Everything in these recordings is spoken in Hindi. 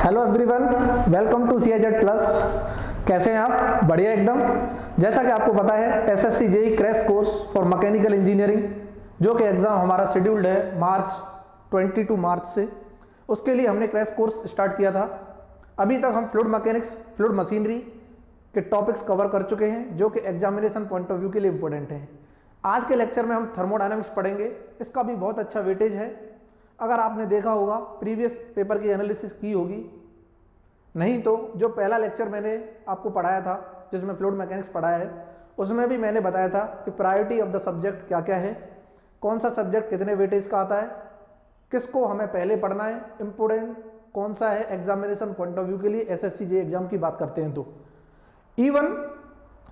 Hello everyone, welcome to CIZ plus. कैसे हैं आप? बढ़िया एकदम। जैसा कि आपको पता है SSC JEE crash course for mechanical engineering जो कि एग्ज़ाम हमारा शेड्यूल्ड है मार्च 22 मार्च से, उसके लिए हमने क्रैश कोर्स स्टार्ट किया था। अभी तक हम फ्लूइड मैकेनिक्स, फ्लूइड मशीनरी के टॉपिक्स कवर कर चुके हैं जो कि एग्जामिनेशन पॉइंट ऑफ व्यू के लिए इंपॉर्टेंट हैं। आज के लेक्चर में हम थर्मोडायनामिक्स पढ़ेंगे। इसका भी बहुत अच्छा वेटेज है। अगर आपने देखा होगा, प्रीवियस पेपर की एनालिसिस की होगी, नहीं तो जो पहला लेक्चर मैंने आपको पढ़ाया था जिसमें फ्लूइड मैकेनिक्स पढ़ाया है, उसमें भी मैंने बताया था कि प्रायोरिटी ऑफ द सब्जेक्ट क्या क्या है, कौन सा सब्जेक्ट कितने वेटेज का आता है, किसको हमें पहले पढ़ना है, इंपोर्टेंट कौन सा है एग्जामिनेशन पॉइंट ऑफ व्यू के लिए। SSC JEE एग्जाम की बात करते हैं तो इवन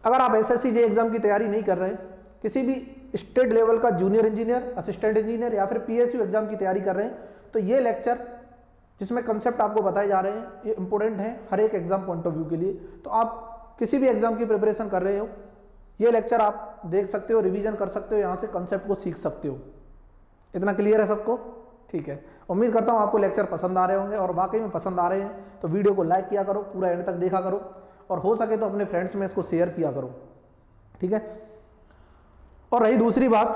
अगर आप SSC JEE एग्जाम की तैयारी नहीं कर रहे, किसी भी स्टेट लेवल का जूनियर इंजीनियर, असिस्टेंट इंजीनियर या फिर PSU एग्जाम की तैयारी कर रहे हैं, तो ये लेक्चर जिसमें कंसेप्ट आपको बताए जा रहे हैं ये इंपॉर्टेंट है हर एक एग्जाम पॉइंट ऑफ व्यू के लिए। तो आप किसी भी एग्जाम की प्रिपरेशन कर रहे हो, ये लेक्चर आप देख सकते हो, रिवीजन कर सकते हो, यहाँ से कंसेप्ट को सीख सकते हो। इतना क्लियर है सबको? ठीक है। उम्मीद करता हूँ आपको लेक्चर पसंद आ रहे होंगे, और वाकई में पसंद आ रहे हैं तो वीडियो को लाइक किया करो, पूरा एंड तक देखा करो, और हो सके तो अपने फ्रेंड्स में इसको शेयर किया करो। ठीक है। और रही दूसरी बात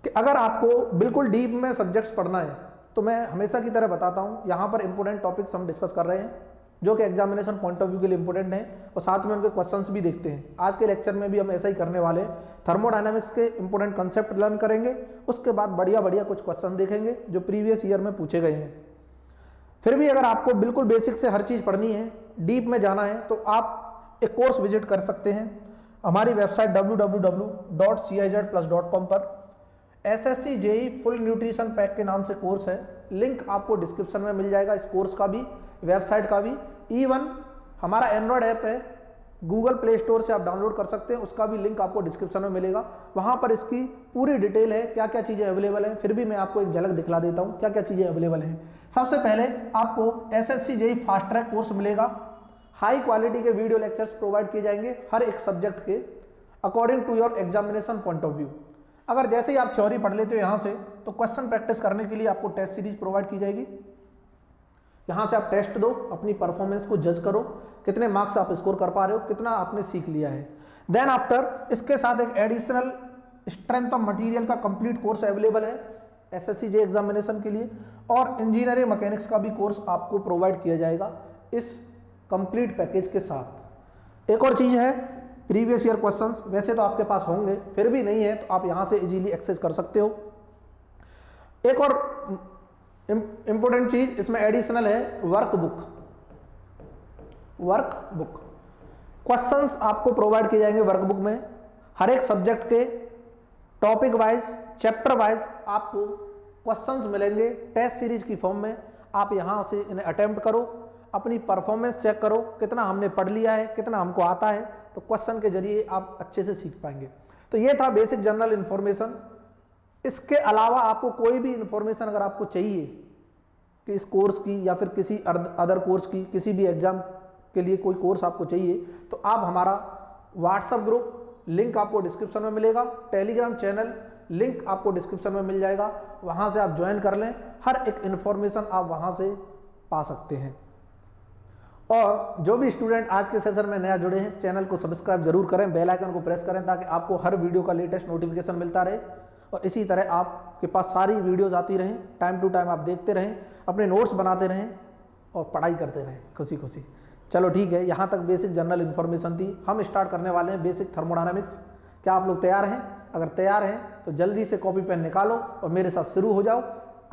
कि अगर आपको बिल्कुल डीप में सब्जेक्ट्स पढ़ना है तो मैं हमेशा की तरह बताता हूँ, यहाँ पर इंपॉर्टेंट टॉपिक्स हम डिस्कस कर रहे हैं जो कि एग्जामिनेशन पॉइंट ऑफ व्यू के लिए इंपॉर्टेंट हैं, और साथ में उनके क्वेश्चंस भी देखते हैं। आज के लेक्चर में भी हम ऐसा ही करने वाले हैं। थर्मोडायनामिक्स के इंपॉर्टेंट कंसेप्ट लर्न करेंगे, उसके बाद बढ़िया बढ़िया कुछ क्वेश्चन देखेंगे जो प्रीवियस ईयर में पूछे गए हैं। फिर भी अगर आपको बिल्कुल बेसिक से हर चीज़ पढ़नी है, डीप में जाना है, तो आप एक कोर्स विजिट कर सकते हैं हमारी वेबसाइट www.cizplus.com पर। SSC JEE full nutrition pack के नाम से कोर्स है, लिंक आपको डिस्क्रिप्शन में मिल जाएगा, इस कोर्स का भी, वेबसाइट का भी। इवन हमारा एंड्रॉयड ऐप है, गूगल प्ले स्टोर से आप डाउनलोड कर सकते हैं, उसका भी लिंक आपको डिस्क्रिप्शन में मिलेगा। वहाँ पर इसकी पूरी डिटेल है, क्या क्या चीज़ें अवेलेबल हैं। फिर भी मैं आपको एक झलक दिखला देता हूँ क्या क्या चीज़ें अवेलेबल हैं। सबसे पहले आपको SSC JEE fast track course मिलेगा। हाई क्वालिटी के वीडियो लेक्चर्स प्रोवाइड किए जाएंगे हर एक सब्जेक्ट के according to your examination point of view. अगर जैसे ही आप थ्योरी पढ़ लेते हो यहाँ से, तो क्वेश्चन प्रैक्टिस करने के लिए आपको टेस्ट सीरीज प्रोवाइड की जाएगी। यहाँ से आप टेस्ट दो, अपनी परफॉर्मेंस को जज करो, कितने मार्क्स आप स्कोर कर पा रहे हो, कितना आपने सीख लिया है। देन आफ्टर इसके साथ एक एडिशनल स्ट्रेंथ ऑफ मटेरियल का कंप्लीट कोर्स अवेलेबल है SSC JEE एग्जामिनेशन के लिए, और इंजीनियरिंग मैकेनिक्स का भी कोर्स आपको प्रोवाइड किया जाएगा इस कंप्लीट पैकेज के साथ। एक और चीज़ है, प्रीवियस ईयर क्वेश्चंस वैसे तो आपके पास होंगे, फिर भी नहीं है तो आप यहाँ से इजीली एक्सेस कर सकते हो। एक और इंपॉर्टेंट चीज इसमें एडिशनल है, वर्कबुक। क्वेश्चंस आपको प्रोवाइड किए जाएंगे वर्कबुक में। हर एक सब्जेक्ट के टॉपिक वाइज, चैप्टर वाइज आपको क्वेश्चंस मिलेंगे टेस्ट सीरीज की फॉर्म में। आप यहाँ से इन्हें अटेम्प्ट करो, अपनी परफॉर्मेंस चेक करो, कितना हमने पढ़ लिया है, कितना हमको आता है, तो क्वेश्चन के जरिए आप अच्छे से सीख पाएंगे। तो ये था बेसिक जनरल इन्फॉर्मेशन। इसके अलावा आपको कोई भी इन्फॉर्मेशन अगर आपको चाहिए कि इस कोर्स की या फिर किसी अदर कोर्स की, किसी भी एग्जाम के लिए कोई कोर्स आपको चाहिए, तो आप हमारा व्हाट्सएप ग्रुप लिंक आपको डिस्क्रिप्शन में मिलेगा, टेलीग्राम चैनल लिंक आपको डिस्क्रिप्शन में मिल जाएगा, वहाँ से आप ज्वाइन कर लें। हर एक इन्फॉर्मेशन आप वहाँ से पा सकते हैं। और जो भी स्टूडेंट आज के सेशन में नया जुड़े हैं, चैनल को सब्सक्राइब जरूर करें, बेल आइकन को प्रेस करें ताकि आपको हर वीडियो का लेटेस्ट नोटिफिकेशन मिलता रहे, और इसी तरह आपके पास सारी वीडियोस आती रहें, टाइम टू टाइम आप देखते रहें, अपने नोट्स बनाते रहें और पढ़ाई करते रहें खुशी खुशी। चलो ठीक है, यहाँ तक बेसिक जनरल इन्फॉर्मेशन थी। हम स्टार्ट करने वाले हैं बेसिक थर्मोडायनामिक्स। क्या आप लोग तैयार हैं? अगर तैयार हैं तो जल्दी से कॉपी पेन निकालो और मेरे साथ शुरू हो जाओ।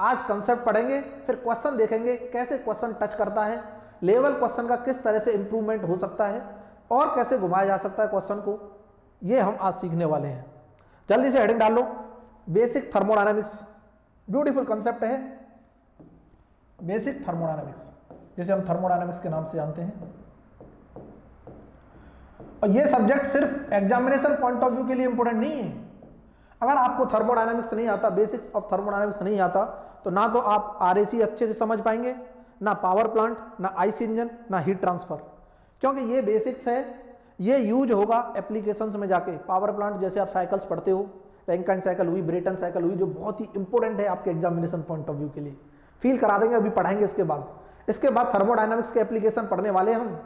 आज कंसेप्ट पढ़ेंगे, फिर क्वेश्चन देखेंगे, कैसे क्वेश्चन टच करता है, लेवल क्वेश्चन का किस तरह से इंप्रूवमेंट हो सकता है और कैसे घुमाया जा सकता है क्वेश्चन को, ये हम आज सीखने वाले हैं। जल्दी से हेडिंग डाल लो, बेसिक थर्मोडायनामिक्स। ब्यूटीफुल कंसेप्ट है बेसिक थर्मोडायनामिक्स, जिसे हम थर्मोडायनामिक्स के नाम से जानते हैं। और ये सब्जेक्ट सिर्फ एग्जामिनेशन पॉइंट ऑफ व्यू के लिए इंपॉर्टेंट नहीं है। अगर आपको थर्मोडायनामिक्स नहीं आता, बेसिक्स ऑफ थर्मोडायनामिक्स नहीं आता, तो ना तो आप RAC अच्छे से समझ पाएंगे, ना पावर प्लांट, ना आइस इंजन, ना हीट ट्रांसफर, क्योंकि ये बेसिक्स है, ये यूज होगा एप्लीकेशंस में जाके। पावर प्लांट जैसे आप साइकिल्स पढ़ते हो, रैंकिन साइकिल हुई, ब्रेटन साइकिल हुई, जो बहुत ही इंपॉर्टेंट है आपके एग्जामिनेशन पॉइंट ऑफ व्यू के लिए, फील करा देंगे, अभी पढ़ाएंगे इसके बाद। इसके बाद थर्मोडायनामिक्स के एप्लीकेशन पढ़ने वाले हैं हम।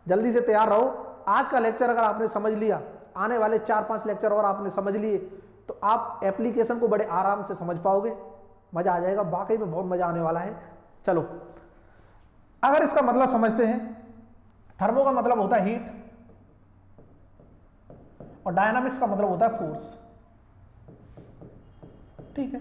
जल्दी से तैयार रहो। आज का लेक्चर अगर आपने समझ लिया, आने वाले 4-5 लेक्चर और आपने समझ लिए तो आप एप्लीकेशन को बड़े आराम से समझ पाओगे, मजा आ जाएगा, वाकई में बहुत मजा आने वाला है। चलो अगर इसका मतलब समझते हैं, थर्मो का मतलब होता है हीट और डायनामिक्स का मतलब होता है फोर्स। ठीक है,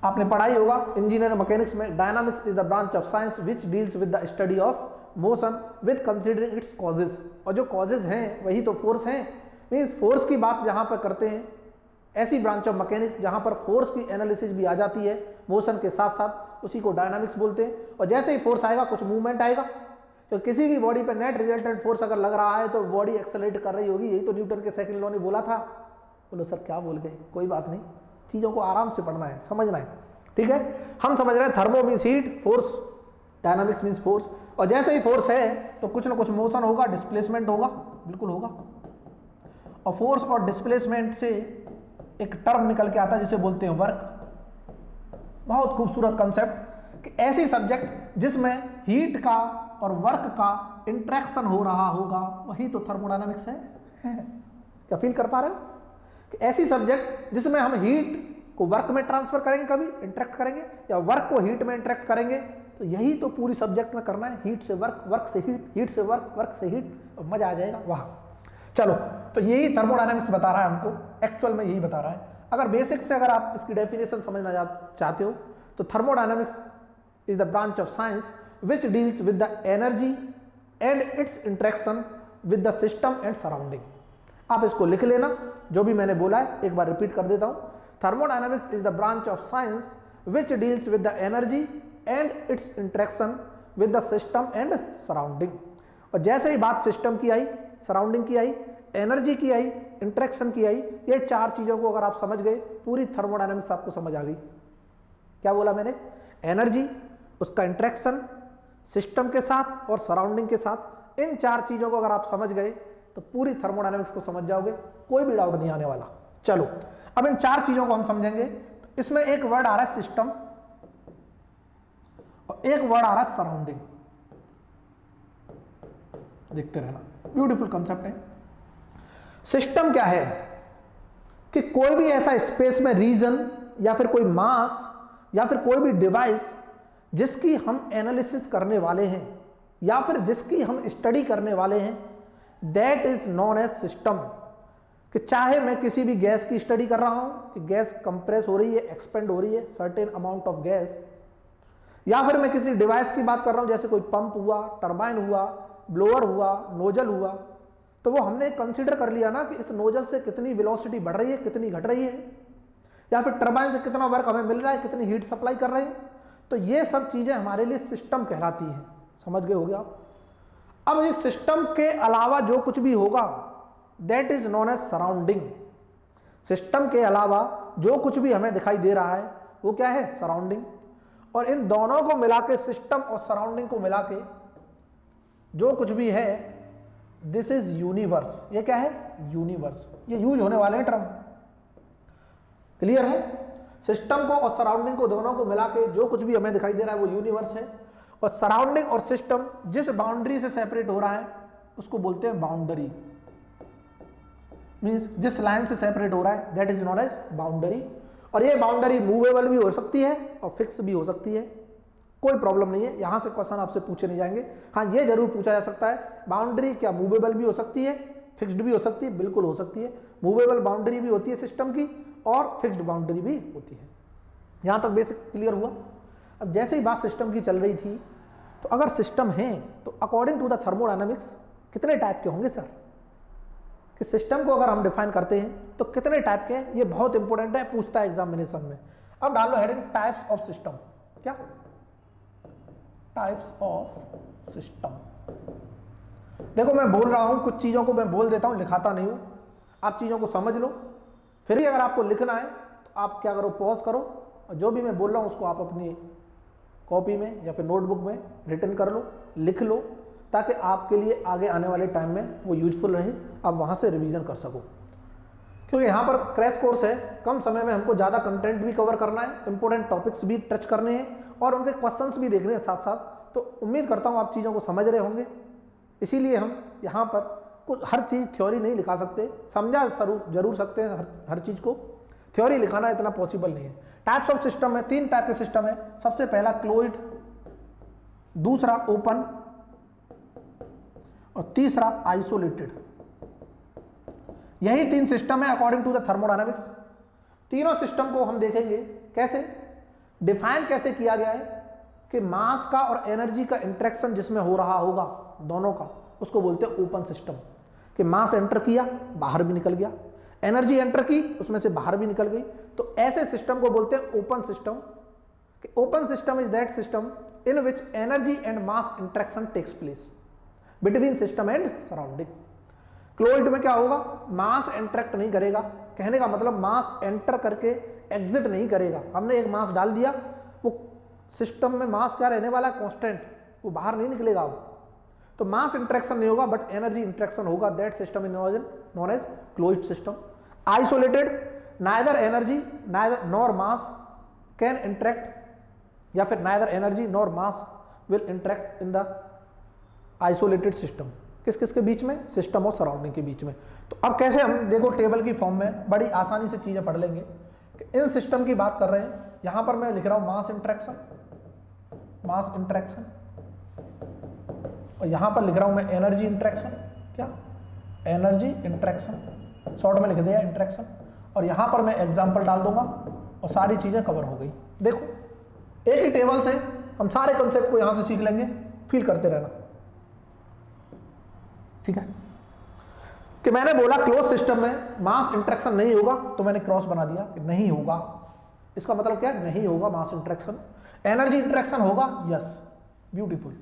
आपने पढ़ाई होगा इंजीनियर मैकेनिक्स में, dynamics is the branch of science which deals with the study of motion with considering its causes. और जो कॉजेज हैं वही तो फोर्स हैं। मीन्स फोर्स की बात जहां पर करते हैं, ऐसी ब्रांच ऑफ मैकेनिक्स जहां पर फोर्स की एनालिसिस भी आ जाती है मोशन के साथ साथ, उसी को डायनामिक्स बोलते हैं। और जैसे ही फोर्स आएगा कुछ मूवमेंट आएगा, तो किसी भी बॉडी पर नेट रिजल्टेंट फोर्स अगर लग रहा है तो बॉडी एक्सेलरेट कर रही होगी। यही तो न्यूटन के सेकंड लॉ ने बोला था। बोलो सर क्या बोल गए, कोई बात नहीं, चीजों को आराम से पढ़ना है, समझना है। ठीक है, हम समझ रहे हैं thermo means heat, force dynamics means force. और जैसे ही फोर्स है तो कुछ ना कुछ मोशन होगा, डिस्प्लेसमेंट होगा, बिल्कुल होगा। और फोर्स और डिस्प्लेसमेंट से एक टर्म निकल के आता है जिसे बोलते हैं वर्क। बहुत खूबसूरत कंसेप्ट कि ऐसी सब्जेक्ट जिसमें हीट का और वर्क का इंटरेक्शन हो रहा होगा, वही तो थर्मोडायनामिक्स है। क्या फील कर पा रहे हो कि ऐसी सब्जेक्ट जिसमें हम हीट को वर्क में ट्रांसफर करेंगे, कभी इंटरेक्ट करेंगे, या वर्क को हीट में इंटरेक्ट करेंगे, तो यही तो पूरी सब्जेक्ट में करना है। हीट से वर्क, वर्क से हीट, हीट से वर्क, वर्क से हीट, और मजा आ जाएगा वहां। चलो, तो यही थर्मोडायनामिक्स बता रहा है हमको, एक्चुअल में यही बता रहा है। अगर बेसिक से अगर आप इसकी डेफिनेशन समझना चाहते हो तो thermodynamics is the branch of science which deals with the energy and it's interaction with the system and surrounding. आप इसको लिख लेना, जो भी मैंने बोला है एक बार रिपीट कर देता हूं। Thermodynamics is the branch of science which deals with the energy and it's interaction with the system and surrounding. और जैसे ही बात सिस्टम की आई, सराउंडिंग की आई, एनर्जी की आई, इंटरेक्शन की आई, ये 4 चीजों को अगर आप समझ गए, पूरी थर्मोडायनामिक्स आपको समझ आ गई। क्या बोला मैंने? एनर्जी, उसका इंटरेक्शन सिस्टम के साथ और सराउंडिंग के साथ, इन 4 चीजों को अगर आप समझ गए तो पूरी थर्मोडायनामिक्स को समझ जाओगे, कोई भी डाउट नहीं आने वाला। चलो अब इन 4 चीजों को हम समझेंगे। तो इसमें एक वर्ड आ रहा है सिस्टम और एक वर्ड आ रहा है सराउंडिंग। देखते रहना, ब्यूटीफुल कंसेप्ट है। सिस्टम क्या है कि कोई भी ऐसा स्पेस में रीजन या फिर कोई मास या फिर कोई भी डिवाइस जिसकी हम एनालिसिस करने वाले हैं या फिर जिसकी हम स्टडी करने वाले हैं, that is known as system. कि चाहे मैं किसी भी गैस की स्टडी कर रहा हूं कि गैस कंप्रेस हो रही है, एक्सपेंड हो रही है, सर्टेन अमाउंट ऑफ गैस, या फिर मैं किसी डिवाइस की बात कर रहा हूं जैसे कोई पंप हुआ, टरबाइन हुआ, ब्लोअर हुआ, नोजल हुआ, तो वो हमने कंसीडर कर लिया ना कि इस नोजल से कितनी वेलोसिटी बढ़ रही है, कितनी घट रही है, या फिर टरबाइन से कितना वर्क हमें मिल रहा है, कितनी हीट सप्लाई कर रहे हैं। तो ये सब चीजें हमारे लिए सिस्टम कहलाती हैं। समझ गए होगे आप? अब इस सिस्टम के अलावा जो कुछ भी होगा that is known as surrounding. System के अलावा जो कुछ भी हमें दिखाई दे रहा है वो क्या है? सराउंडिंग। और इन दोनों को मिला के, सिस्टम और सराउंडिंग को मिला के जो कुछ भी है, दिस इज यूनिवर्स। ये क्या है? यूनिवर्स। ये यूज होने वाले हैं टर्म, क्लियर है? सिस्टम को और सराउंडिंग को, दोनों को मिला के जो कुछ भी हमें दिखाई दे रहा है वो यूनिवर्स है। और सराउंडिंग और सिस्टम जिस बाउंड्री से सेपरेट हो रहा है उसको बोलते हैं बाउंड्री। मींस जिस लाइन से सेपरेट हो रहा है that is known as boundary. और ये बाउंड्री मूवेबल भी हो सकती है और फिक्स भी हो सकती है, कोई प्रॉब्लम नहीं है। यहां से क्वेश्चन आपसे पूछे नहीं जाएंगे। हाँ, ये जरूर पूछा जा सकता है, बाउंड्री क्या मूवेबल भी हो सकती है, फिक्स्ड भी हो सकती है? बिल्कुल हो सकती है। मूवेबल बाउंड्री भी होती है सिस्टम की और फिक्स्ड बाउंड्री भी होती है। यहां तक बेसिक क्लियर हुआ। अब जैसे ही बात सिस्टम की चल रही थी, तो अगर सिस्टम है तो अकॉर्डिंग टू द थर्मोडायनामिक्स कितने टाइप के होंगे सर? कि सिस्टम को अगर हम डिफाइन करते हैं तो कितने टाइप के हैं? ये बहुत इंपॉर्टेंट है, पूछता है एग्जामिनेशन में। अब डाल लो हेडिंग टाइप्स ऑफ सिस्टम। क्या? Types of system. देखो मैं बोल रहा हूं, कुछ चीजों को मैं बोल देता हूं, लिखाता नहीं हूं। आप चीजों को समझ लो, फिर ही अगर आपको लिखना है तो आप क्या करो, पॉज करो और जो भी मैं बोल रहा हूं उसको आप अपनी कॉपी में या फिर नोटबुक में रिटन कर लो, लिख लो, ताकि आपके लिए आगे आने वाले टाइम में वो यूजफुल रहे, आप वहां से रिवीजन कर सको। क्योंकि यहाँ पर क्रैश कोर्स है, कम समय में हमको ज़्यादा कंटेंट भी कवर करना है, इंपॉर्टेंट टॉपिक्स भी टच करने हैं और उनके क्वेश्चंस भी देखने हैं साथ साथ, तो उम्मीद करता हूँ आप चीज़ों को समझ रहे होंगे। इसीलिए हम यहाँ पर कुछ हर चीज़ थ्योरी नहीं लिखा सकते, समझा जरूर सकते हैं हर चीज़ को, थ्योरी लिखाना इतना पॉसिबल नहीं है। टाइप्स ऑफ सिस्टम है, 3 टाइप के सिस्टम है। सबसे पहला क्लोज्ड, दूसरा ओपन और तीसरा आइसोलेटेड। यही 3 सिस्टम है अकॉर्डिंग टू द थर्मोडायनामिक्स। तीनों सिस्टम को हम देखेंगे कैसे डिफाइन कैसे किया गया है कि मास का और एनर्जी का इंटरेक्शन जिसमें हो रहा होगा दोनों का, उसको बोलते हैं ओपन सिस्टम। कि मास एंटर किया, बाहर भी निकल गया, एनर्जी एंटर की, उसमें से बाहर भी निकल गई, तो ऐसे सिस्टम को बोलते हैं open system. Open system is that system in which energy and mass interaction takes place between system and surrounding. Closed में क्या होगा, मास इंटरेक्ट नहीं करेगा, कहने का मतलब मास एंटर करके एग्जिट नहीं करेगा। हमने एक मास डाल दिया, वो सिस्टम में मास क्या रहने वाला है, कांस्टेंट, वो बाहर नहीं निकलेगा। तो मास इंटरेक्शन नहीं होगा बट एनर्जी इंटरेक्शन होगा, that system is known as closed system. Isolated, neither energy neither nor mass can interact, या फिर neither energy nor mass will interact in the isolated system. किस किस के बीच में, सिस्टम और सराउंडिंग के बीच में। तो अब कैसे हम देखो टेबल की फॉर्म में बड़ी आसानी से चीजें पढ़ लेंगे। इन सिस्टम की बात कर रहे हैं, यहां पर मैं लिख रहा हूं मास इंटरेक्शन, मास इंटरेक्शन, और यहां पर लिख रहा हूं मैं एनर्जी इंटरेक्शन, क्या एनर्जी इंटरेक्शन, शॉर्ट में लिख दिया इंटरेक्शन, और यहां पर मैं एग्जांपल डाल दूंगा और सारी चीजें कवर हो गई। देखो एक ही टेबल से हम सारे कॉन्सेप्ट को यहां से सीख लेंगे, फील करते रहना, ठीक है। कि मैंने बोला क्लोज सिस्टम में मास इंटरेक्शन नहीं होगा, तो मैंने क्रॉस बना दिया कि नहीं होगा। इसका मतलब क्या है, नहीं होगा मास इंटरेक्शन। एनर्जी इंटरेक्शन होगा, यस, ब्यूटीफुल।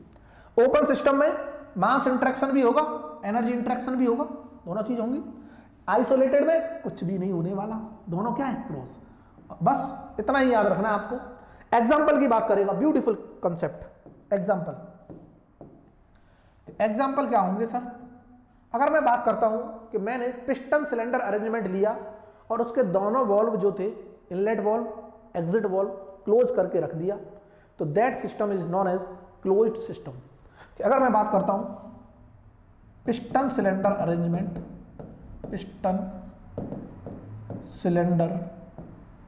ओपन सिस्टम में मास इंटरेक्शन भी होगा, एनर्जी इंटरेक्शन भी होगा, दोनों चीज होंगी। आइसोलेटेड में कुछ भी नहीं होने वाला, दोनों क्या है, क्लोज। बस इतना ही याद रखना है आपको। एग्जाम्पल की बात करेगा, ब्यूटीफुल कंसेप्ट। एग्जाम्पल क्या होंगे सर, अगर मैं बात करता हूं कि मैंने पिस्टन सिलेंडर अरेंजमेंट लिया और उसके दोनों वॉल्व जो थे, inlet valve, exit valve, close करके रख दिया, तो that system is known as closed system. अगर मैं बात करता हूं piston cylinder arrangement, piston cylinder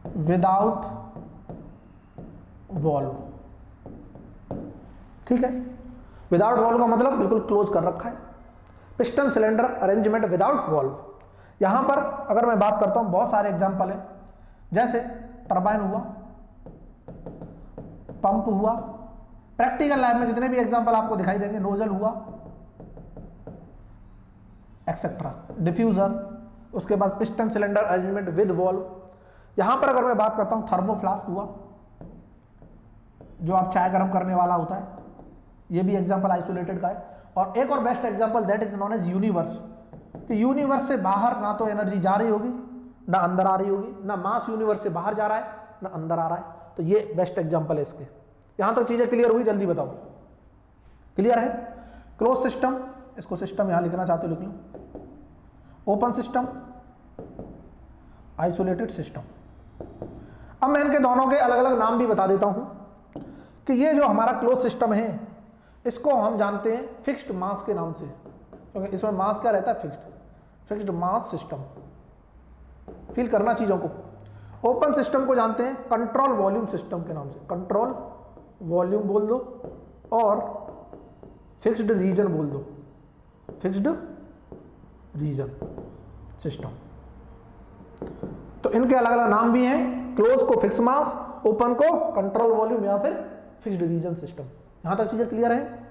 without valve, ठीक है, विदाउट वॉल्व का मतलब बिल्कुल क्लोज कर रखा है। Piston cylinder arrangement without valve. यहां पर अगर मैं बात करता हूं, बहुत सारे एग्जांपल हैं, जैसे टरबाइन हुआ, पंप हुआ, प्रैक्टिकल लाइफ में जितने भी एग्जांपल आपको दिखाई देंगे, नोजल हुआ, एक्सेट्रा, डिफ्यूजर, उसके बाद piston cylinder arrangement with valve. यहां पर अगर मैं बात करता हूं थर्मोफ्लास्क हुआ, जो आप चाय गर्म करने वाला होता है, ये भी एग्जांपल आइसोलेटेड का है। और एक और best example that is known as universe, कि यूनिवर्स से बाहर ना तो एनर्जी जा रही होगी ना अंदर आ रही होगी, ना मास यूनिवर्स से बाहर जा रहा है ना अंदर आ रहा है। तो ये बेस्ट एग्जांपल है इसके। यहां तक चीजें क्लियर हुई, जल्दी बताओ, क्लियर है। क्लोज सिस्टम, इसको सिस्टम यहां लिखना चाहते हो लिख लो, ओपन सिस्टम, आइसोलेटेड सिस्टम। अब मैं इनके दोनों के अलग अलग नाम भी बता देता हूं कि ये जो हमारा क्लोज सिस्टम है, इसको हम जानते हैं फिक्स्ड मास के नाम से, क्योंकि तो इसमें मास क्या रहता है, फिक्स्ड मास सिस्टम। फील करना चीजों को। ओपन सिस्टम को जानते हैं कंट्रोल वॉल्यूम सिस्टम के नाम से, कंट्रोल वॉल्यूम बोल दो और फिक्स्ड रीजन बोल दो, फिक्स्ड रीजन सिस्टम। तो इनके अलग अलग नाम भी हैं, क्लोज को फिक्स मास, ओपन को कंट्रोल वॉल्यूम या फिर फिक्स्ड रीजन सिस्टम। यहां तक चीजें क्लियर है,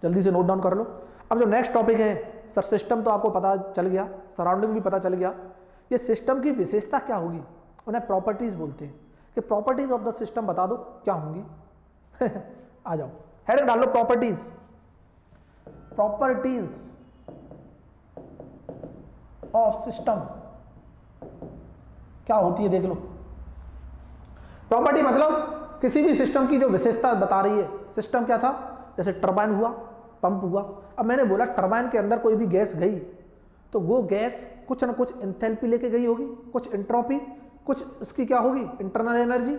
जल्दी से नोट डाउन कर लो। अब जो नेक्स्ट टॉपिक है सर, सिस्टम तो आपको पता चल गया, सराउंडिंग भी पता चल गया, ये सिस्टम की विशेषता क्या होगी, उन्हें प्रॉपर्टीज बोलते हैं। कि प्रॉपर्टीज ऑफ द सिस्टम बता दो क्या होंगी। आ जाओ, हेडिंग डाल लो, प्रॉपर्टीज। प्रॉपर्टीज ऑफ सिस्टम क्या होती है देख लो। प्रॉपर्टी मतलब किसी भी सिस्टम की जो विशेषता बता रही है। सिस्टम क्या था, जैसे टरबाइन हुआ, पंप हुआ। अब मैंने बोला टरबाइन के अंदर कोई भी गैस गई तो वो गैस कुछ ना कुछ एंथैल्पी लेके गई होगी, कुछ एंट्रोपी, कुछ इसकी क्या होगी इंटरनल एनर्जी,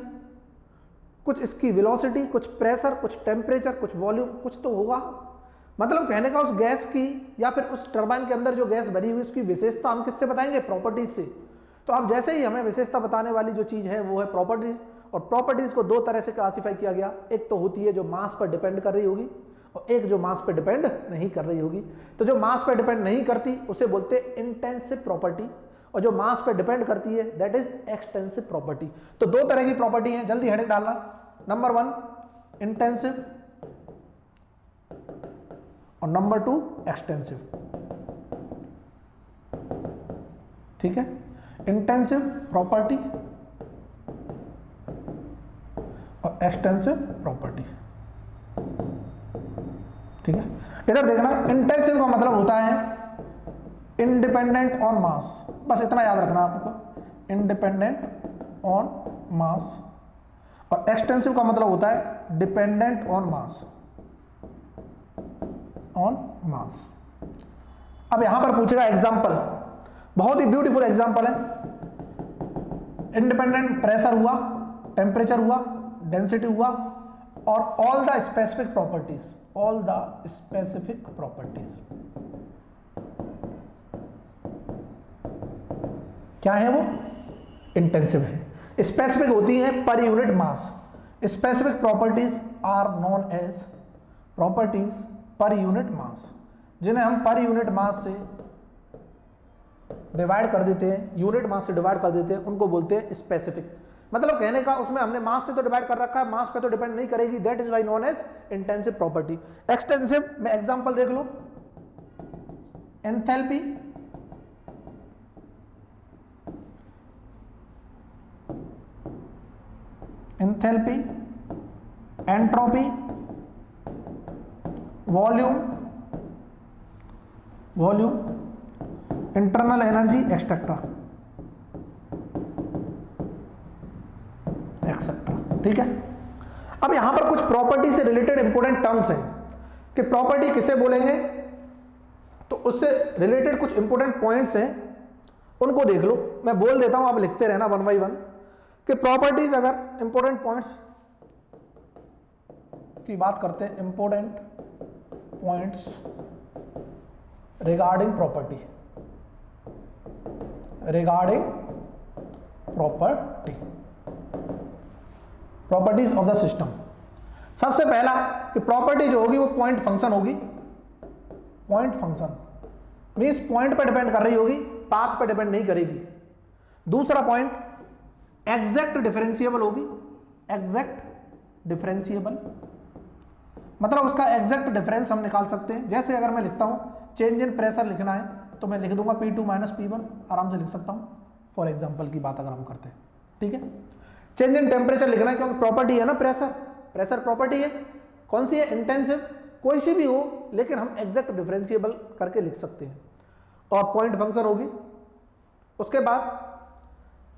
कुछ इसकी वेलोसिटी, कुछ प्रेशर, कुछ टेम्परेचर, कुछ वॉल्यूम, कुछ तो होगा। मतलब कहने का उस गैस की या फिर उस टरबाइन के अंदर जो गैस भरी हुई उसकी विशेषता हम किससे बताएंगे? प्रॉपर्टीज से। तो अब जैसे ही हमें विशेषता बताने वाली जो चीज़ है वो है प्रॉपर्टीज, और प्रॉपर्टीज को दो तरह से क्लासीफाई किया गया। एक तो होती है जो मास पर डिपेंड कर रही होगी और एक जो मास पर डिपेंड नहीं कर रही होगी। तो जो मास पर डिपेंड नहीं करती उसे बोलते हैं इंटेंसिव प्रॉपर्टी, और जो मास पर डिपेंड करती है दैट इज एक्सटेंसिव प्रॉपर्टी। तो दो तरह की प्रॉपर्टी है, जल्दी हेडिंग डालना। नंबर 1 इंटेंसिव और नंबर 2 एक्सटेंसिव। ठीक है, इंटेंसिव प्रॉपर्टी और एक्सटेंसिव प्रॉपर्टी। ठीक है, इधर देखना, इंटेंसिव का मतलब होता है इंडिपेंडेंट ऑन मास, बस इतना याद रखना आपको, इंडिपेंडेंट ऑन मास। और एक्सटेंसिव का मतलब होता है dependent on mass, on mass. अब यहां पर पूछेगा एग्जांपल, बहुत ही ब्यूटीफुल एग्जांपल है। इंडिपेंडेंट प्रेशर हुआ, टेम्परेचर हुआ, डेंसिटी हुआ, और all the specific properties, all the specific properties क्या है? वो इंटेंसिव है। स्पेसिफिक होती है per unit mass. Specific properties are known as properties per unit mass, जिन्हें हम पर यूनिट मास से डिवाइड कर देते हैं, यूनिट मास से डिवाइड कर देते हैं, उनको बोलते हैं स्पेसिफिक। मतलब कहने का उसमें हमने मास से तो डिवाइड कर रखा है, मास पे तो डिपेंड नहीं करेगी, that is why known as intensive property. Extensive में एग्जांपल देख लो, enthalpy, enthalpy, entropy, volume, internal energy etcetera etcetera. ठीक है, अब यहां पर कुछ प्रॉपर्टी से रिलेटेड इंपॉर्टेंट टर्म्स हैं कि प्रॉपर्टी किसे बोलेंगे, तो उससे रिलेटेड कुछ इंपॉर्टेंट पॉइंट्स हैं, उनको देख लो। मैं बोल देता हूं, आप लिखते रहना वन बाई वन कि प्रॉपर्टीज, अगर इंपॉर्टेंट पॉइंट्स की बात करते हैं, important points regarding property, regarding property, properties of the system. सबसे पहला कि प्रॉपर्टी जो होगी वो पॉइंट फंक्शन होगी। पॉइंट फंक्शन मींस पॉइंट पर डिपेंड कर रही होगी, पाथ पर डिपेंड नहीं करेगी। दूसरा पॉइंट एग्जैक्ट डिफरेंशिएबल होगी, एग्जैक्ट डिफरेंशिएबल मतलब उसका एग्जैक्ट डिफरेंस हम निकाल सकते हैं। जैसे अगर मैं लिखता हूं चेंज इन प्रेशर लिखना है तो मैं लिख दूंगा P2 माइनस P1, आराम से लिख सकता हूं, फॉर एग्जांपल की बात अगर हम करते हैं। ठीक है, चेंज इन टेम्परेचर लिखना है क्योंकि प्रॉपर्टी है ना, प्रेशर प्रॉपर्टी है। कौन सी है? इंटेंसिव, कोई सी भी हो, लेकिन हम एग्जैक्ट डिफरेंशिएबल करके लिख सकते हैं। और पॉइंट फंक्शन होगी। उसके बाद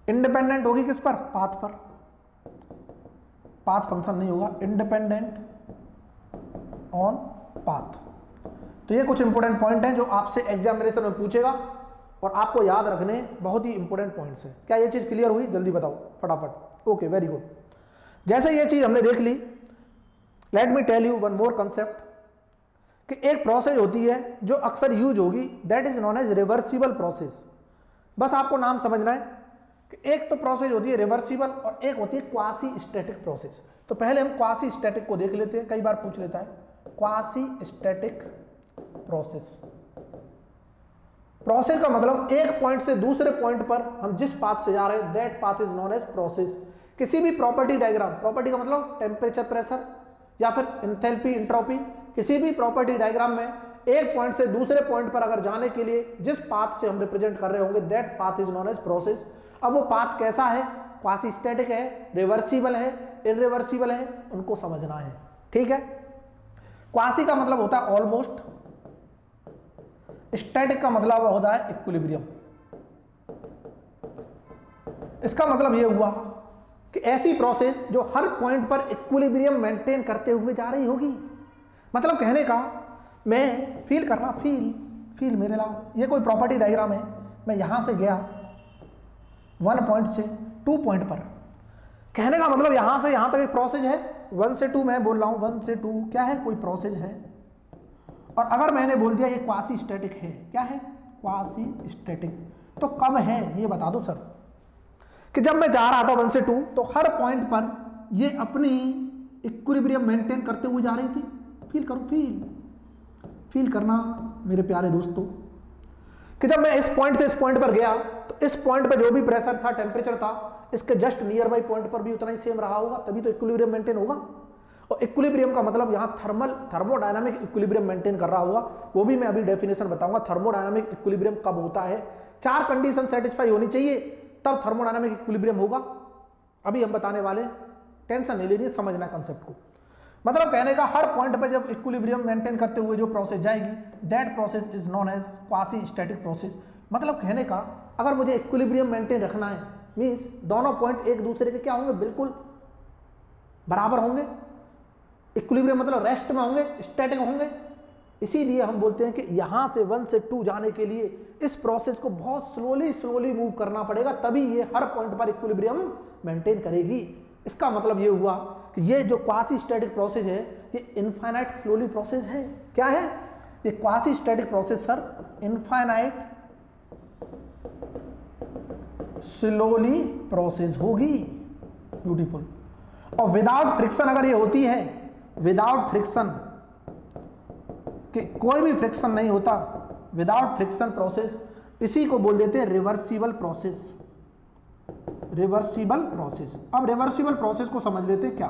इंडिपेंडेंट होगी किस पर? पाथ पर। पाथ फंक्शन नहीं होगा, इंडिपेंडेंट ऑन पाथ। तो ये कुछ इंपॉर्टेंट पॉइंट हैं जो आपसे एग्जामिनेशन में पूछेगा और आपको याद रखने बहुत ही इंपॉर्टेंट पॉइंट्स हैं। क्या ये चीज क्लियर हुई? जल्दी बताओ फटाफट। Okay, very good. जैसे ये चीज हमने देख ली, let me tell you one more concept कि एक प्रोसेस होती है जो अक्सर यूज होगी, that is known as reversible process. बस आपको नाम समझना है कि एक तो प्रोसेस होती है रिवर्सिबल और एक होती है क्वासी स्टैटिक प्रोसेस। तो पहले हम क्वासी स्टैटिक को देख लेते हैं, कई बार पूछ लेता है। क्वासी स्टैटिक प्रोसेस, प्रोसेस का मतलब एक पॉइंट से दूसरे पॉइंट पर हम जिस पाथ से जा रहे हैं that path is known as process. किसी भी प्रॉपर्टी डायग्राम, प्रॉपर्टी का मतलब टेम्परेचर, प्रेशर या फिर एंथैल्पी, एंट्रोपी, किसी भी प्रॉपर्टी डायग्राम में एक पॉइंट से दूसरे पॉइंट पर अगर जाने के लिए जिस पाथ से हम रिप्रेजेंट कर रहे होंगे that path is known as process. अब वो पाथ कैसा है? क्वासी स्टैटिक है, रिवर्सिबल है, इरिवर्सिबल है, उनको समझना है। ठीक है, क्वासी का मतलब होता है ऑलमोस्ट, स्टैटिक का मतलब होता है इक्विलिब्रियम। इसका मतलब यह हुआ कि ऐसी प्रोसेस जो हर पॉइंट पर इक्विलिब्रियम मेंटेन करते हुए जा रही होगी। मतलब कहने का मैं फील करना, फील मेरे लाभ, ये कोई प्रॉपर्टी डायग्राम है, मैं यहां से गया 1 पॉइंट से 2 पॉइंट पर, कहने का मतलब यहां से यहां तक एक प्रोसेस है, 1 से 2 मैं बोल रहा हूं, 1 से 2 क्या है, कोई प्रोसेस है। और अगर मैंने बोल दिया ये क्वासी स्टैटिक है, क्या है, क्वासी स्टैटिक, तो कब है ये बता दो सर। कि जब मैं जा रहा था 1 से 2 तो हर पॉइंट पर ये अपनी इक्विलिब्रियम मेंटेन करते हुए जा रही थी। फील करो, फील करना मेरे प्यारे दोस्तों, कि जब मैं इस पॉइंट से इस पॉइंट पर गया तो इस पॉइंट पर जो भी प्रेशर था, टेम्परेचर था, इसके जस्ट नियर बाई पॉइंट पर भी उतना ही सेम रहा होगा, तभी तो इक्विलिब्रियम मेंटेन होगा। और इक्विलिब्रियम का मतलब यहां थर्मोडायनामिक इक्विलिब्रियम मेंटेन कर रहा होगा, वो भी मैं अभी डेफिनेशन बताऊंगा। थर्मोडायनामिक इक्विलिब्रियम कब होता है, 4 कंडीशन सेटिस्फाई होनी चाहिए तब थर्मोडायनामिक इक्विलिब्रियम होगा। अभी हम बताने वाले, टेंशन नहीं लेनी, समझना कंसेप्ट को। मतलब कहने का हर पॉइंट पर जब इक्विलिब्रियम मेंटेन करते हुए जो प्रोसेस जाएगी, that process is known as quasi static process. मतलब कहने का अगर मुझे इक्विलिब्रियम मेंटेन रखना है, मींस दोनों पॉइंट एक दूसरे के क्या होंगे, बिल्कुल बराबर होंगे। इक्विलिब्रियम मतलब रेस्ट में होंगे, स्टैटिक होंगे। इसीलिए हम बोलते हैं कि यहां से 1 से 2 जाने के लिए इस प्रोसेस को बहुत स्लोली मूव करना पड़ेगा, तभी ये हर पॉइंट पर इक्विलिब्रियम मेंटेन करेगी। इसका मतलब ये हुआ कि ये जो क्वासी स्टैटिक प्रोसेस है ये इनफाइनाइट स्लोली प्रोसेस है। क्या है ये quasi static process sir? Infinite slowly process होगी। ब्यूटीफुल। और विदाउट फ्रिक्शन अगर ये होती है, विदाउट फ्रिक्शन, कि कोई भी फ्रिक्शन नहीं होता, विदाउट फ्रिक्शन प्रोसेस, इसी को बोल देते हैं रिवर्सिबल प्रोसेस। Reversible process. अब रिवर्सिबल प्रोसेस को समझ लेते हैं क्या,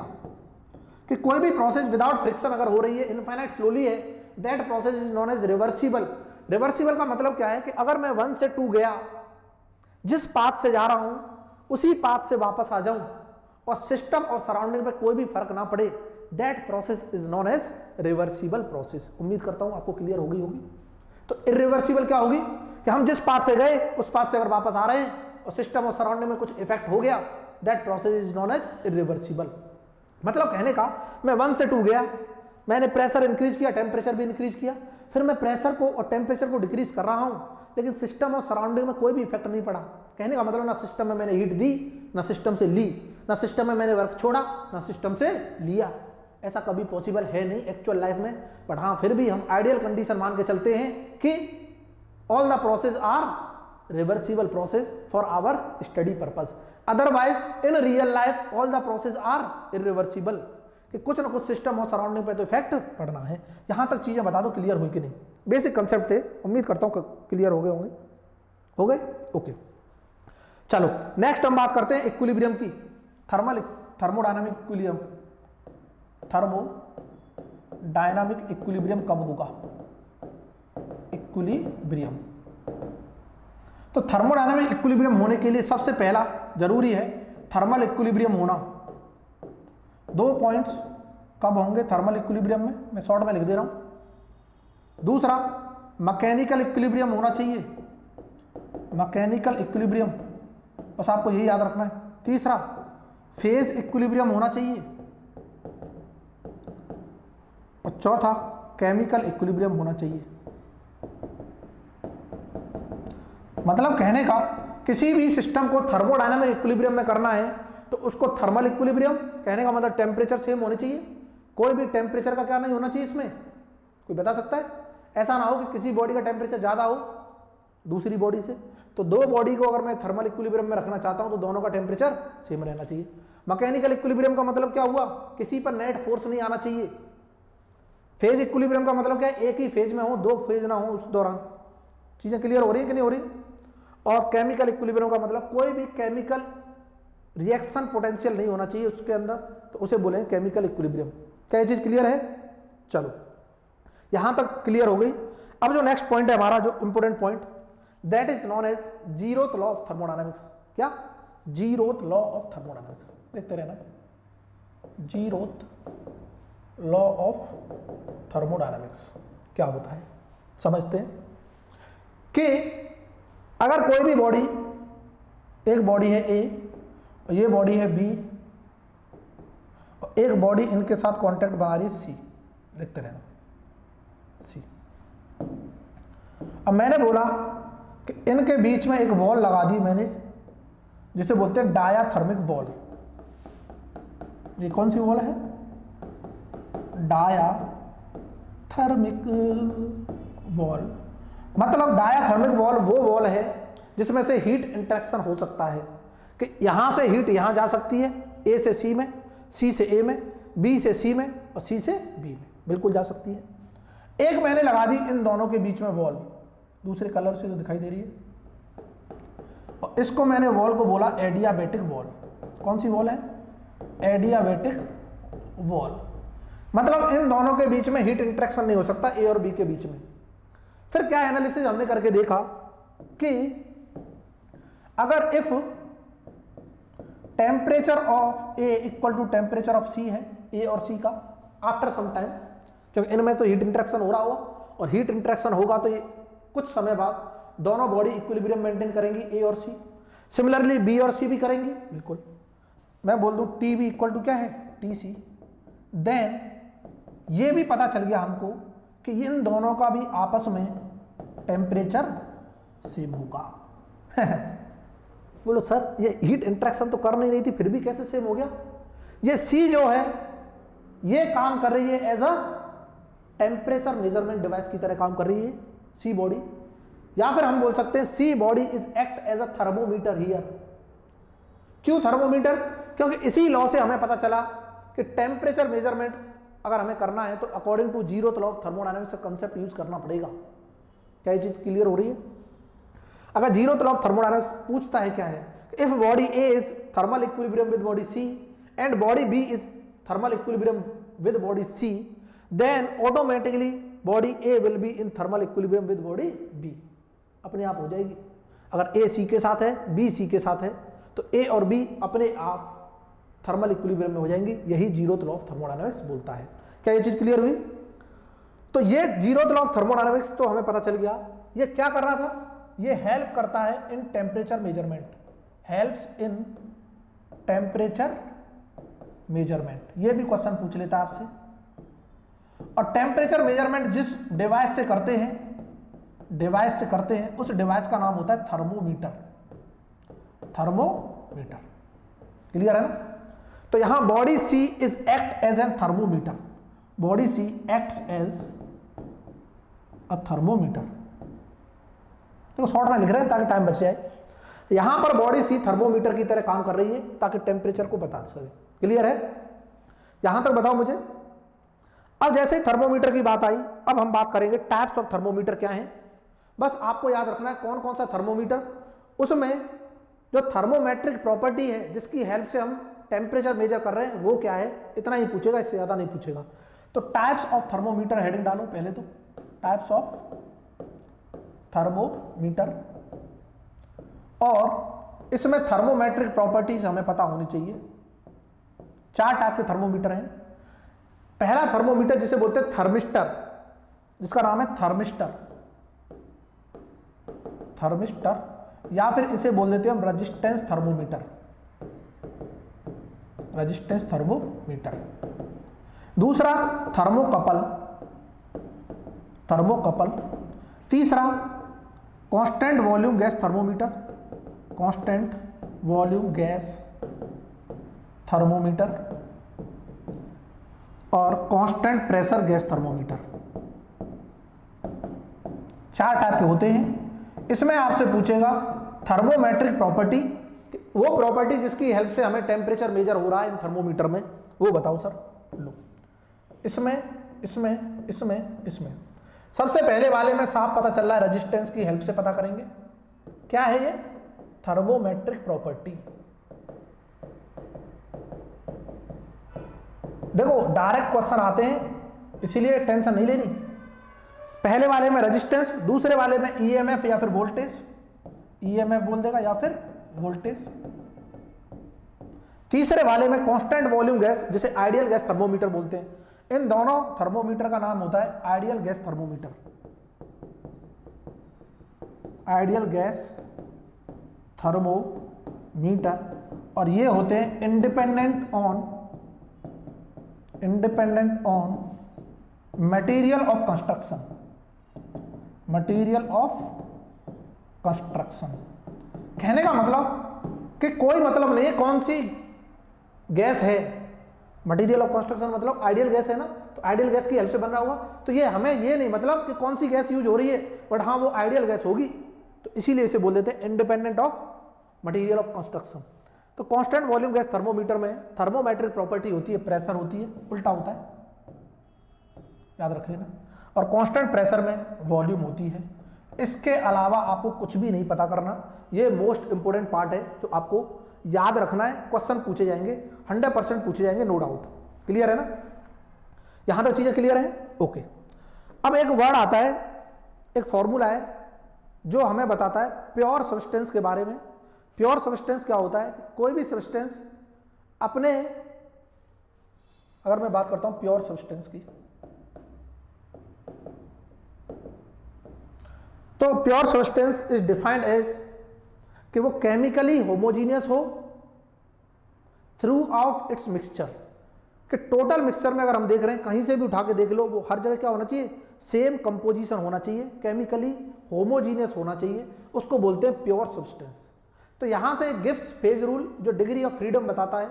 कि कोई भी प्रोसेस विदाउट फ्रिक्शन अगर हो रही है, इनफाइनाइट स्लोली है, that process is known as reversible. Reversible का मतलब क्या है कि अगर मैं 1 से 2 गया, जिस पाथ से जा रहा हूं उसी पाथ से वापस आ जाऊं और सिस्टम और सराउंडिंग पे कोई भी फर्क ना पड़े, that process is known as reversible process. उम्मीद करता हूं आपको क्लियर होगी। तो इरिवर्सिबल क्या होगी कि हम जिस पाथ से गए उस पाथ से अगर वापस आ रहे हैं और सिस्टम और सराउंडिंग में कुछ इफेक्ट हो गया, that process is known as irreversible. मतलब कहने का मैं 1 से 2 गया, मैंने प्रेशर इंक्रीज किया, टेम्परेचर भी इंक्रीज किया, फिर मैं प्रेशर को और टेम्परेचर को डिक्रीज कर रहा हूं, लेकिन सिस्टम और सराउंडिंग में कोई भी इफेक्ट नहीं पड़ा। कहने का मतलब ना सिस्टम में मैंने हीट दी, ना सिस्टम से ली, ना सिस्टम में मैंने वर्क छोड़ा, ना सिस्टम से लिया। ऐसा कभी पॉसिबल है नहीं एक्चुअल लाइफ में। बट हाँ, फिर भी हम आइडियल कंडीशन मान के चलते हैं कि all the process are reversible process for our study purpose. Otherwise in real life all the process are irreversible, कि कुछ ना कुछ सिस्टम और सराउंडिंग पे तो इफेक्ट पड़ना है। यहां तक चीजें बता दो क्लियर हुई कि नहीं। बेसिक कंसेप्ट थे, उम्मीद करता हूं क्लियर हो गए होंगे। हो गए? ओके, चलो नेक्स्ट हम बात करते हैं इक्विलिब्रियम की। Thermodynamic equilibrium. थर्मोडायनामिक इक्विलिब्रियम कब होगा? इक्विलिब्रियम, तो थर्मोडायनामिक इक्विलिब्रियम होने के लिए सबसे पहला जरूरी है थर्मल इक्विलिब्रियम होना। 2 पॉइंट्स कब होंगे थर्मल इक्विलिब्रियम में, मैं शॉर्ट में लिख दे रहा हूं। दूसरा मैकेनिकल इक्विलिब्रियम होना चाहिए, मैकेनिकल इक्विलिब्रियम, बस आपको यही याद रखना है। तीसरा फेज इक्विलिब्रियम होना चाहिए, और चौथा केमिकल इक्विलिब्रियम होना चाहिए। मतलब कहने का किसी भी सिस्टम को थर्मोडायनामिक इक्विलिब्रियम में करना है तो उसको थर्मल इक्विलिब्रियम, कहने का मतलब टेम्परेचर सेम होने चाहिए, कोई भी टेम्परेचर का क्या नहीं होना चाहिए इसमें। कोई बता सकता है? ऐसा ना हो कि किसी बॉडी का टेम्परेचर ज्यादा हो दूसरी बॉडी से। तो 2 बॉडी को अगर मैं थर्मल इक्विलिब्रियम में रखना चाहता हूं तो दोनों का टेम्परेचर सेम रहना चाहिए। मैकेनिकल इक्विलिब्रियम का मतलब क्या हुआ? किसी पर नेट फोर्स नहीं आना चाहिए। फेज इक्विलिब्रियम का मतलब क्या है? एक ही फेज में हो, 2 फेज ना हो उस दौरान। चीजें क्लियर हो रही है कि नहीं हो रही? और केमिकल इक्विलिब्रियम का मतलब कोई भी केमिकल रिएक्शन पोटेंशियल नहीं होना चाहिए उसके अंदर, तो उसे बोलेंगे केमिकल इक्विलिब्रियम। क्या ये चीज क्लियर है? चलो यहां तक क्लियर हो गई। अब जो नेक्स्ट पॉइंट है हमारा, जो important point, that is known as zeroth law of thermodynamics. क्या? Zeroth law of thermodynamics. देखते रहना, जीरोथ लॉ ऑफ थर्मोडायनामिक्स क्या होता है समझते हैं। कि अगर कोई भी बॉडी, एक बॉडी है ए और ये बॉडी है बी, और एक बॉडी इनके साथ कांटेक्ट बना रही है सी, देखते रहना सी। अब मैंने बोला कि इनके बीच में एक वॉल लगा दी मैंने, जिसे बोलते हैं डायाथर्मिक वॉल। ये कौन सी वॉल है? Diathermic wall. मतलब डायाथर्मिक वॉल वो वॉल है जिसमें से हीट इंटरेक्शन हो सकता है कि यहां से हीट यहां जा सकती है, ए से सी में, सी से ए में, बी से सी में और सी से बी में, बिल्कुल जा सकती है। एक मैंने लगा दी इन दोनों के बीच में वॉल, दूसरे कलर से जो दिखाई दे रही है, और इसको मैंने वॉल को बोला एडियाबैटिक वॉल। कौन सी वॉल है? Adiabatic wall. मतलब इन दोनों के बीच में हीट इंटरेक्शन नहीं हो सकता ए और बी के बीच में। फिर क्या एनालिसिस हमने करके देखा कि अगर if temperature of A equal to temperature of C है, ए और सी का, आफ्टर सम टाइम, क्योंकि इनमें तो हीट इंटरेक्शन हो रहा होगा और हीट इंटरेक्शन होगा तो ये कुछ समय बाद दोनों बॉडी इक्विलिब्रियम मेंटेन करेंगी, ए और सी। सिमिलरली बी और सी भी करेंगी, बिल्कुल। मैं बोल दूं टी बी इक्वल टू क्या है? T C. देन ये भी पता चल गया हमको कि इन दोनों का भी आपस में टेम्परेचर सेम होगा। बोलो सर ये हीट इंटरेक्शन तो कर नहीं रही थी फिर भी कैसे सेम हो गया? ये सी जो है ये काम कर रही है as a temperature measurement device की तरह काम कर रही है, सी बॉडी। या फिर हम बोल सकते हैं C body is act as a thermometer here. क्यों थर्मोमीटर? क्योंकि इसी लॉ से हमें पता चला कि टेम्परेचर मेजरमेंट अगर हमें करना है तो according to zeroth law of thermodynamics का कंसेप्ट यूज करना पड़ेगा। क्या ये चीज क्लियर हो रही है? अगर जीरोथ लॉ ऑफ थर्मोडायनामिक्स पूछता है क्या है, if body A is thermal equilibrium with body C and body B is thermal equilibrium with body C, then automatically body A will be in thermal equilibrium with body B. अपने आप हो जाएगी। अगर ए सी के साथ है, बी सी के साथ है, तो ए और बी अपने आप थर्मल इक्विलिब्रियम में हो जाएंगी। यही जीरोथ लॉ ऑफ थर्मोडायनामिक्स बोलता है। क्या ये चीज क्लियर हुई? तो ये जीरोथ लॉ ऑफ थर्मोडायनामिक्स तो हमें पता चल गया। ये क्या कर रहा था? ये हेल्प करता है in temperature measurement, helps in temperature measurement. ये भी क्वेश्चन पूछ लेता है आपसे। और टेम्परेचर मेजरमेंट जिस डिवाइस से करते हैं उस डिवाइस का नाम होता है थर्मोमीटर। थर्मोमीटर क्लियर है ना? तो यहां body C is act as an thermometer. Body C acts as a thermometer. तो शॉर्ट में लिख रहे हैं ताकि टाइम बच जाए। यहां पर बॉडी सी थर्मोमीटर की तरह काम कर रही है ताकि टेम्परेचर को बता सके। क्लियर है? यहां तक बताओ मुझे। अब जैसे ही थर्मोमीटर की बात आई, अब हम बात करेंगे टाइप्स ऑफ थर्मोमीटर क्या है। बस आपको याद रखना है कौन कौन सा थर्मोमीटर, उसमें जो थर्मोमेट्रिक प्रॉपर्टी है जिसकी हेल्प से हम टेम्परेचर मेजर कर रहे हैं वो क्या है, इतना ही पूछेगा, इससे ज्यादा नहीं पूछेगा। तो टाइप्स ऑफ थर्मोमीटर हेडिंग डालो पहले तो, टाइप्स ऑफ थर्मोमीटर। और इसमें थर्मोमेट्रिक प्रॉपर्टीज हमें पता होनी चाहिए। 4 टाइप के थर्मोमीटर हैं। पहला थर्मोमीटर जिसे बोलते हैं थर्मिस्टर, जिसका नाम है थर्मिस्टर। थर्मिस्टर या फिर इसे बोल देते हैं हम रेजिस्टेंस थर्मोमीटर। Resistance thermometer. दूसरा थर्मोकपल। थर्मोकपल। तीसरा constant volume gas thermometer. Constant volume gas thermometer. और constant pressure gas thermometer. 4 type के होते हैं। इसमें आपसे पूछेगा थर्मोमेट्रिक प्रॉपर्टी, वो प्रॉपर्टी जिसकी हेल्प से हमें टेम्परेचर मेजर हो रहा है इन थर्मोमीटर में, वो बताओ सर। लो, इसमें सबसे पहले वाले में साफ पता चल रहा है, रेजिस्टेंस की हेल्प से पता करेंगे। क्या है ये? Thermometric property. देखो डायरेक्ट क्वेश्चन आते हैं इसीलिए टेंशन नहीं लेनी। पहले वाले में रेजिस्टेंस, दूसरे वाले में ईएमएफ या फिर वोल्टेज, ईएमएफ बोल देगा या फिर वोल्टेज। तीसरे वाले में कांस्टेंट वॉल्यूम गैस, जिसे आइडियल गैस थर्मोमीटर बोलते हैं। इन दोनों थर्मोमीटर का नाम होता है ideal gas thermometer. Ideal gas thermometer. और ये होते हैं independent on material of construction. Material of construction कहने का मतलब कि कोई मतलब नहीं है कौन सी गैस है, मटेरियल ऑफ कंस्ट्रक्शन मतलब आइडियल गैस है ना, तो आइडियल गैस की हेल्प से बन रहा होगा। तो ये हमें ये नहीं मतलब कि कौन सी गैस यूज हो रही है, बट हाँ वो आइडियल गैस होगी, तो इसीलिए इसे बोल देते हैं independent of material of construction. तो कांस्टेंट वॉल्यूम गैस थर्मोमीटर में थर्मोमेट्रिक प्रॉपर्टी होती है, प्रेशर होती है, उल्टा होता है, याद रख लेना। और कांस्टेंट प्रेशर में वॉल्यूम होती है। इसके अलावा आपको कुछ भी नहीं पता करना, ये मोस्ट इंपोर्टेंट पार्ट है जो आपको याद रखना है। क्वेश्चन पूछे जाएंगे, 100% पूछे जाएंगे, नो डाउट। क्लियर है ना, यहां तक चीजें क्लियर है? ओके। अब एक वर्ड आता है, एक फॉर्मूला है जो हमें बताता है प्योर सब्सटेंस के बारे में। प्योर सब्सटेंस क्या होता है? कोई भी सब्सटेंस अपने, अगर मैं बात करता हूं प्योर सब्सटेंस की, तो pure substance is defined as कि वो केमिकली होमोजीनियस हो थ्रू आउट इट्स मिक्सचर, कि टोटल मिक्सचर में अगर हम देख रहे हैं, कहीं से भी उठा के देख लो, वो हर जगह क्या होना चाहिए? सेम कंपोजिशन होना चाहिए, केमिकली होमोजीनियस होना चाहिए, उसको बोलते हैं प्योर सब्सटेंस। तो यहां से गिब्स फेज रूल जो डिग्री ऑफ फ्रीडम बताता है,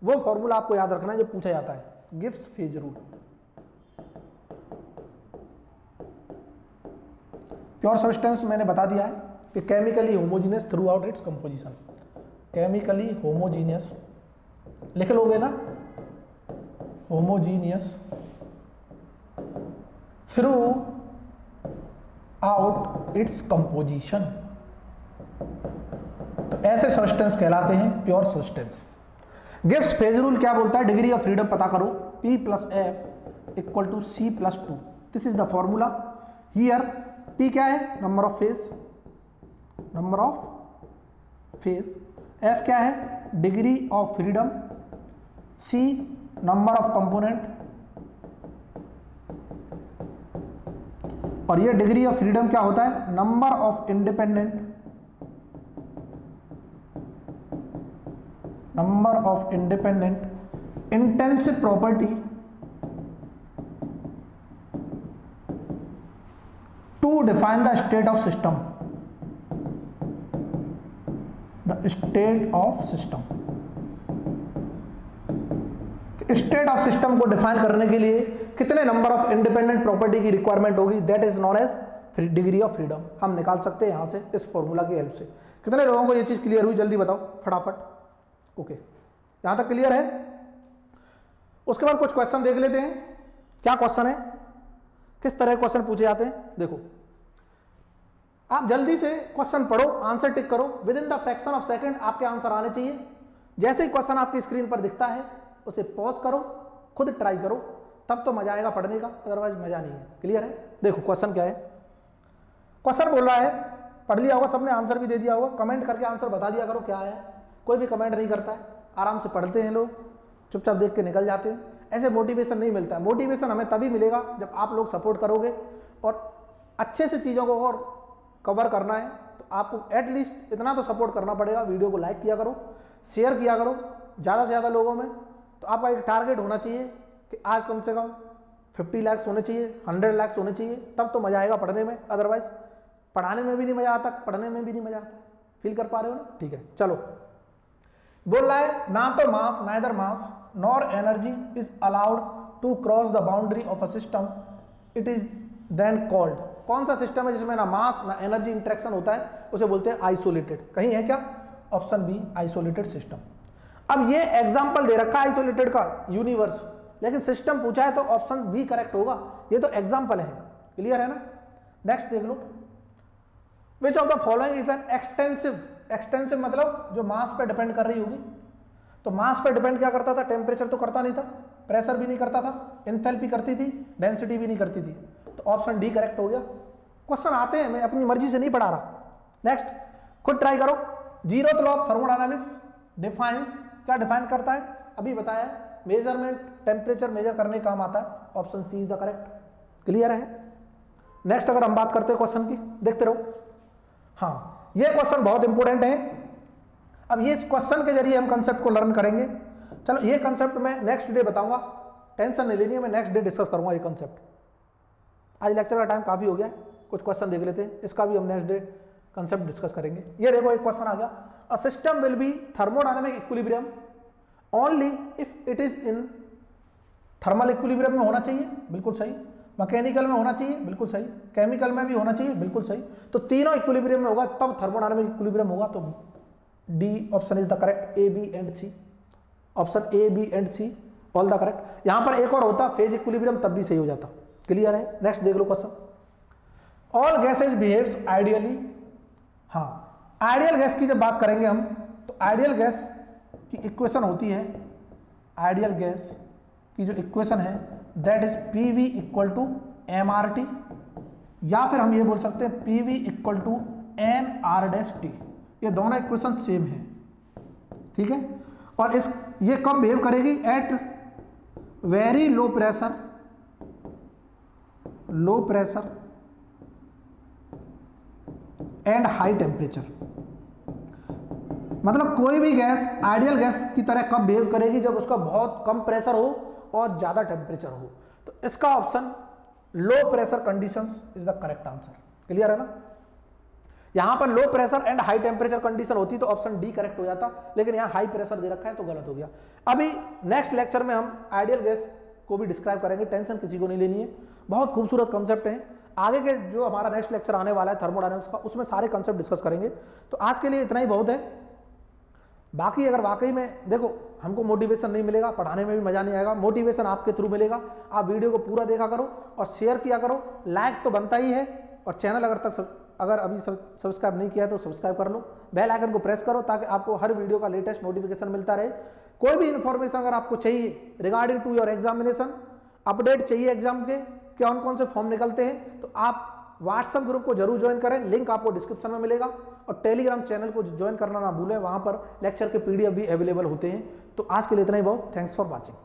वो फॉर्मूला आपको याद रखना है जो पूछा जाता है, Gibbs phase rule. Pure substance मैंने बता दिया है कि chemically homogeneous through out its composition, chemically homogeneous लिख लोगे ना, homogeneous through out its composition. तो ऐसे सब्सटेंस कहलाते हैं pure substance. Gibbs phase rule क्या बोलता है? डिग्री ऑफ फ्रीडम पता करो, P + F = C + 2। This is the formula here. P क्या है? Number of phase, number of phase. F क्या है? Degree of freedom. C number of component, और ये डिग्री ऑफ फ्रीडम क्या होता है? Number of independent, number of independent intensive property to define the state of system, the state of system. State of system को डिफाइन करने के लिए कितने नंबर ऑफ इंडिपेंडेंट प्रॉपर्टी की रिक्वायरमेंट होगी? That is known as degree of freedom. हम निकाल सकते हैं यहां से इस फॉर्मूला की हेल्प से। कितने लोगों को ये चीज क्लियर हुई? जल्दी बताओ फटाफट। ओके, यहां तक क्लियर है? उसके बाद कुछ क्वेश्चन देख लेते हैं। क्या क्वेश्चन है, किस तरह क्वेश्चन पूछे जाते हैं? देखो, आप जल्दी से क्वेश्चन पढ़ो, आंसर टिक करो, with in the fraction of second आपके आंसर आने चाहिए। जैसे ही क्वेश्चन आपकी स्क्रीन पर दिखता है उसे पॉज करो, खुद ट्राई करो, तब तो मजा आएगा पढ़ने का, अदरवाइज मजा नहीं है। क्लियर है? देखो क्वेश्चन क्या है। क्वेश्चन बोल रहा है, पढ़ लिया होगा सबने, आंसर भी दे दिया होगा, कमेंट करके आंसर बता दिया करो क्या है। कोई भी कमेंट नहीं करता है, आराम से पढ़ते हैं लोग, चुपचाप देख के निकल जाते हैं। ऐसे मोटिवेशन नहीं मिलता है। मोटिवेशन हमें तभी मिलेगा जब आप लोग सपोर्ट करोगे, और अच्छे से चीज़ों को और कवर करना है तो आपको एटलीस्ट इतना तो सपोर्ट करना पड़ेगा। वीडियो को लाइक किया करो, शेयर किया करो ज़्यादा से ज़्यादा लोगों में। तो आपका एक टारगेट होना चाहिए कि आज कम से कम 50 लाख होने चाहिए, 100 लाख होने चाहिए, तब तो मजा आएगा पढ़ने में। अदरवाइज पढ़ाने में भी नहीं मजा आता, पढ़ने में भी नहीं मजा आता। फील कर पा रहे हो ना? ठीक है, चलो। बोल रहा है ना तो mass, neither mass nor energy is allowed to cross the boundary of a system, it is then called. कौन सा सिस्टम है जिसमें ना मास ना एनर्जी इंटरेक्शन होता है? उसे बोलते हैं आइसोलेटेड। कहीं है क्या? Option B, isolated system. अब ये एग्जांपल दे रखा है आइसोलेटेड का, यूनिवर्स, लेकिन सिस्टम पूछा है तो ऑप्शन बी करेक्ट होगा। ये तो एग्जांपल है। क्लियर है ना? नेक्स्ट देख लो, which of the following is an extensive. Extensive मतलब जो मास पे डिपेंड कर रही होगी। तो मास पे डिपेंड क्या करता था? टेम्परेचर तो करता नहीं था, प्रेशर भी नहीं करता था, एंथैल्पी करती थी, डेंसिटी भी नहीं करती थी। तो ऑप्शन डी करेक्ट हो गया। क्वेश्चन आते हैं, मैं अपनी मर्जी से नहीं पढ़ा रहा। नेक्स्ट, खुद ट्राई करो। Zeroth law of thermodynamics defines, क्या डिफाइन करता है? अभी बताया, मेजरमेंट, टेम्परेचर मेजर करने काम आता है। Option C is the correct. Clear है? नेक्स्ट अगर हम बात करते हैं क्वेश्चन की, देखते रहो। हाँ, ये क्वेश्चन बहुत इंपॉर्टेंट है। अब ये क्वेश्चन के जरिए हम कंसेप्ट को लर्न करेंगे। चलो, ये कंसेप्ट मैं नेक्स्ट डे बताऊंगा, टेंशन नहीं लेनी है, मैं नेक्स्ट डे डिस्कस करूंगा ये कंसेप्ट। आज लेक्चर का टाइम काफी हो गया, कुछ क्वेश्चन देख लेते हैं, इसका भी हम नेक्स्ट डे कंसेप्ट डिस्कस करेंगे। ये देखो एक क्वेश्चन आ गया, a system will be thermodynamic equilibrium only if it is in thermal equilibrium में होना चाहिए, बिल्कुल सही, मैकेनिकल में होना चाहिए, बिल्कुल सही, केमिकल में भी होना चाहिए, बिल्कुल सही। तो तीनों इक्विलिब्रियम में होगा तब थर्मोडायनामिक इक्विलिब्रियम होगा। तो D option is the correct, A B and C, option A B and C all the correct. यहां पर एक और होता फेज इक्विलिब्रियम तब भी सही हो जाता। क्लियर है? नेक्स्ट देख लो question, all gases behaves ideally. हाँ, आइडियल गैस की जब बात करेंगे हम तो आइडियल गैस की इक्वेशन होती है, आइडियल गैस की जो इक्वेशन है that is P V equal to M R T, या फिर हम ये बोल सकते हैं P V equal to N R dash T. ये दोनों इक्वेशन सेम है, ठीक है। और इस ये कब बिहेव करेगी? At very low pressure, low pressure and high temperature. मतलब कोई भी गैस आइडियल गैस की तरह कब बिहेव करेगी? जब उसका बहुत कम प्रेशर हो और ज्यादा टेम्परेचर हो। तो इसका option low pressure conditions is the correct answer. Clear है ना? यहां पर लो pressure and high temperature condition होती तो ऑप्शन डी करेक्ट हो जाता, लेकिन यहां हाई प्रेशर दे रखा है तो गलत हो गया। अभी नेक्स्ट लेक्चर में हम आइडियल गैस को भी डिस्क्राइब करेंगे, टेंशन किसी को नहीं लेनी है, बहुत खूबसूरत कॉन्सेप्ट है। आगे के जो हमारा नेक्स्ट लेक्चर आने वाला है थर्मोडायनामिक्स का, उसमें सारे कॉन्सेप्ट डिस्कस करेंगे। तो आज के लिए इतना ही बहुत है। बाकी अगर वाकई में देखो हमको मोटिवेशन नहीं मिलेगा, पढ़ाने में भी मजा नहीं आएगा, मोटिवेशन आपके थ्रू मिलेगा। आप वीडियो को पूरा देखा करो और शेयर किया करो, लाइक तो बनता ही है, और चैनल अगर अभी सब्सक्राइब नहीं किया तो सब्सक्राइब कर लो, बेल आइकन को प्रेस करो ताकि आपको हर वीडियो का लेटेस्ट नोटिफिकेशन मिलता रहे। कोई भी इंफॉर्मेशन अगर आपको चाहिए regarding to your examination, update चाहिए एग्जाम के कौन कौन से फॉर्म निकलते हैं, तो आप व्हाट्सएप ग्रुप को जरूर ज्वाइन करें, लिंक आपको डिस्क्रिप्शन में मिलेगा। और टेलीग्राम चैनल को ज्वाइन करना ना भूलें, वहां पर लेक्चर के पीडीएफ भी अवेलेबल होते हैं। तो आज के लिए इतना ही बहुत, थैंक्स फॉर वॉचिंग।